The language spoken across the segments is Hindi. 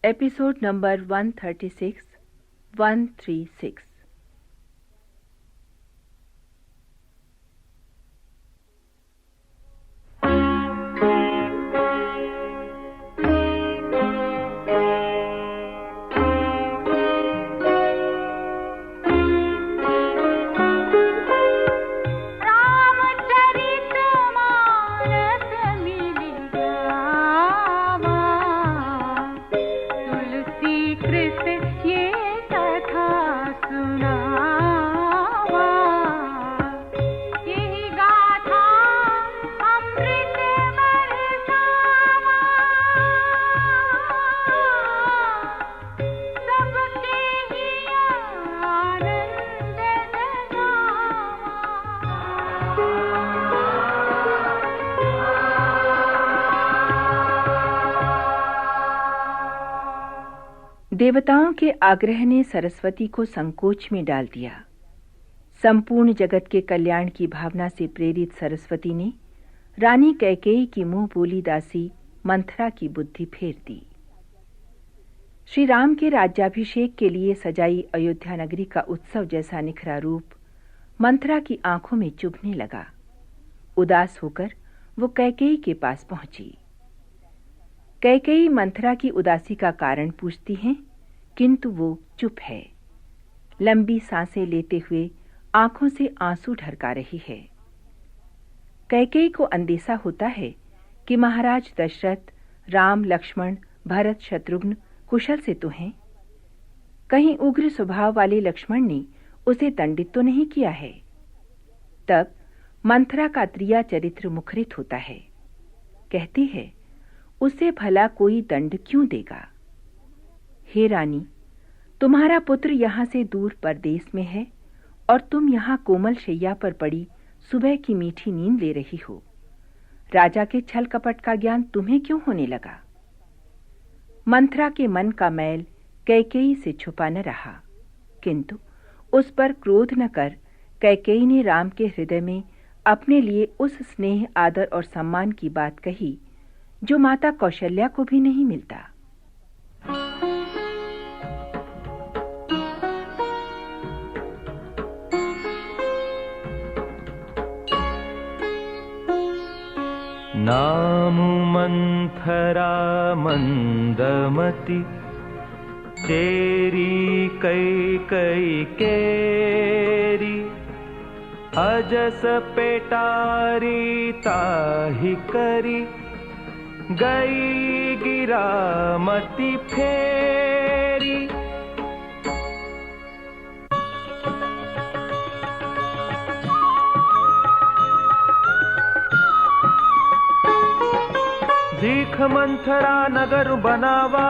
Episode number 136 136। देवताओं के आग्रह ने सरस्वती को संकोच में डाल दिया। संपूर्ण जगत के कल्याण की भावना से प्रेरित सरस्वती ने रानी कैकेयी की मुंह बोली दासी मंथरा की बुद्धि फेर दी। श्री राम के राज्याभिषेक के लिए सजाई अयोध्या नगरी का उत्सव जैसा निखरा रूप मंथरा की आंखों में चुभने लगा। उदास होकर वो कैकेयी के पास पहुंची। कैकेयी मंथरा की उदासी का कारण पूछती हैं, किंतु वो चुप है। लंबी सांसें लेते हुए आंखों से आंसू ढरका रही है। कैकेयी को अंदेशा होता है कि महाराज दशरथ, राम, लक्ष्मण, भरत, शत्रुघ्न कुशल से तो हैं। कहीं उग्र स्वभाव वाले लक्ष्मण ने उसे दंडित तो नहीं किया है। तब मंथरा का त्रिया चरित्र मुखरित होता है। कहती है, उसे भला कोई दंड क्यों देगा? हे रानी, तुम्हारा पुत्र यहाँ से दूर परदेश में है और तुम यहाँ कोमल शैया पर पड़ी सुबह की मीठी नींद ले रही हो। राजा के छल कपट का ज्ञान तुम्हें क्यों होने लगा? मंथरा के मन का मैल कैकेयी से छुपा न रहा, किंतु उस पर क्रोध न कर कैकेयी ने राम के हृदय में अपने लिए उस स्नेह, आदर और सम्मान की बात कही जो माता कौशल्या को भी नहीं मिलता। नामु मंथरा मंदमति चेरी कैकेयी केरी अजस पेटारी ताहि करी गई गिरामति फेरी। दीख मंथरा नगर बनावा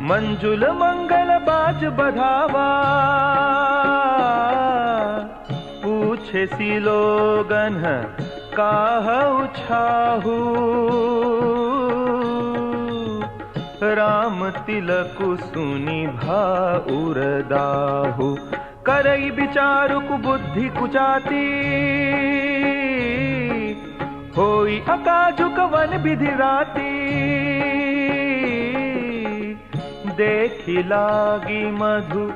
मंजुल मंगल बाज बधावा। पूछे सी लोगन काहु छाहू राम तिलकु सुनि भाउर दाहु। करई विचारु कुबुद्धि कुचाती होई अकाजुक वन विधि राती। देखी लागी मधु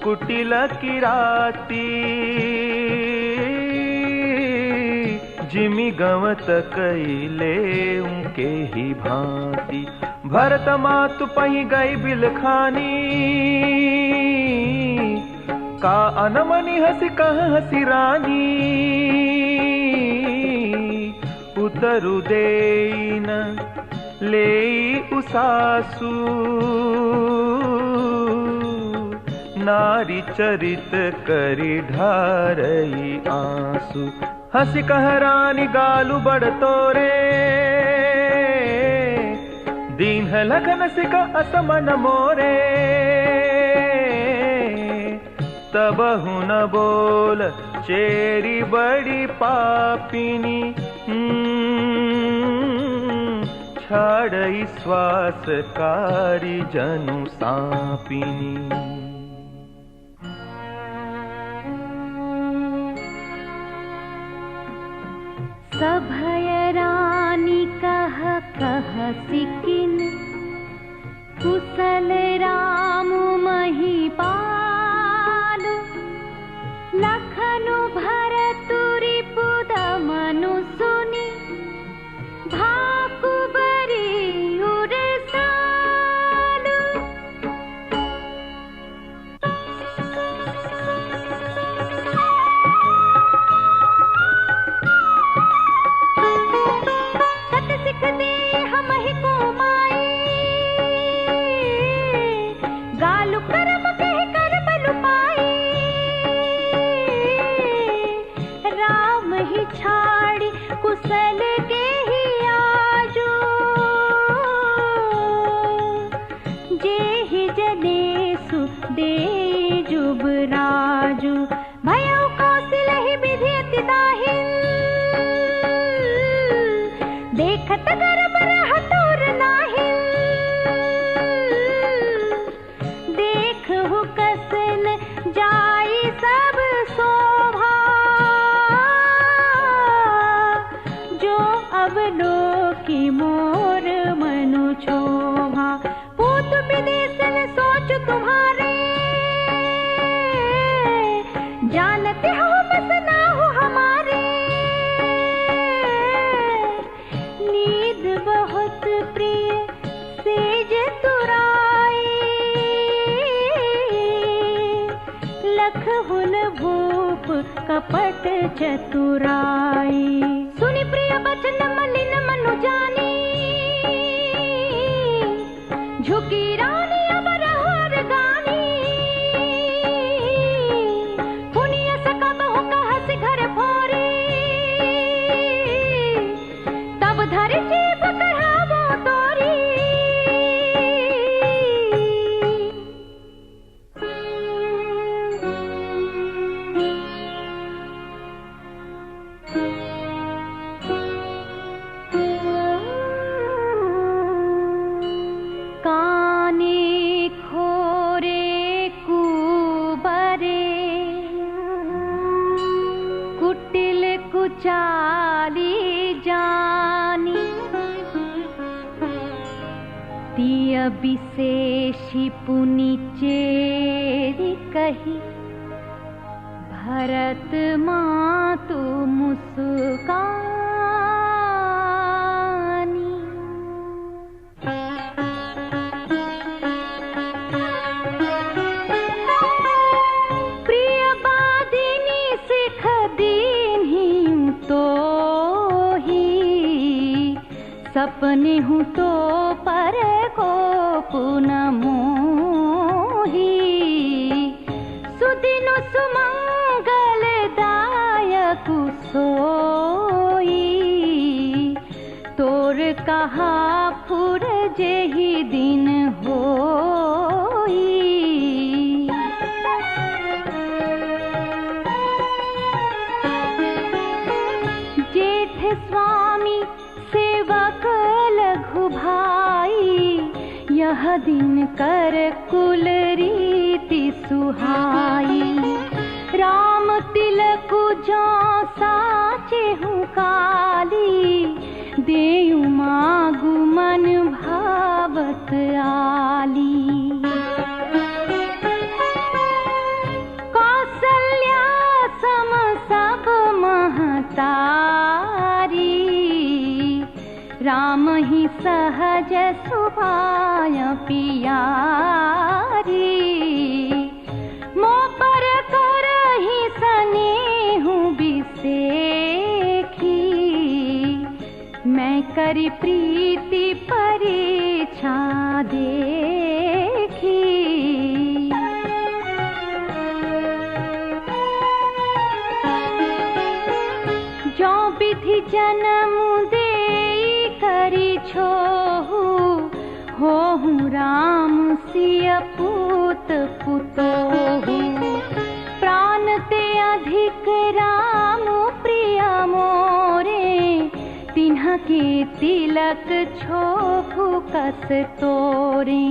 कुटिल किराती जिमि गवत कैले उनके ही भांति। भरत मातु पही गई बिलखानी का अनमनि हसी कह हसी रानी। उतरु देई न लेई उसासु नारी चरित करी ढारई आंसू। हसी कह रानी गालु बड़ तोरे दीन लखन सिका असमन मोरे। तबहु न बोल चेरी बड़ी पापिनी छाड़ई श्वास कारी जनु सापिनी। सभय रानी कह कहसिकिन कुशल राम महिपाल लखनु भरतु रिपुद मनु सुनि भाकु बरी उरसालु। सत सिख दे हमहि को माई गालु करम कह कर बलु पाई राम ही छाड़ी कुशल के ही आजो जे ही जनेसु दे जुबराजु भयो कौशल ही विधि अति दाहिल देखत गर्भ रहत और नाहिल देखहु कसन जाई सब शोभा जो अवलोकी मोर मनु शोभा। पूत विदेशन सोच तुम्हारे जानते हो बस ना हो हमारे नींद बहुत प्रिय सेज तुराई लख हुन भूप कपट चतुराई। सुनि प्रिय बचन मलिन मनु जानी झुकी रानी अमर हर गानी पुनिय सकबहु कहस घर फोरी तब धरि जीभ कढ़ावो तोरी। काने खोरे कुबरे कुटिल कुचाली जानी तिय विशेषी पुनि चेरि कही भरत मातु मुस्कानी। प्रिय बादिनी सिख दीन्ही तो ही सपने हूँ तो पर को पुन मोही सुदिन सुमंगल दायक सोई तोर कहा फुर जेहि दिन होई। जेठ स्वामी सेवक लघु भाई यह दिन कर कुल रीति सुहाई। राम तिलक जो साचे हूँ काली देयु मागु मन भावत आली। कौसल्या सम सब महतारी राम ही सहज सुभाय पियारी। मो पर करहि स्नेहु बिसेखी मैं करी प्रीति परीक्षा देखी। जो विधि जन्म दे करी छोहु होहु राम सिय पूत पुतोहु प्राण ते अधिक राम प्रिय मोरे तिन्ह के तिलक छोहु कस तोरे।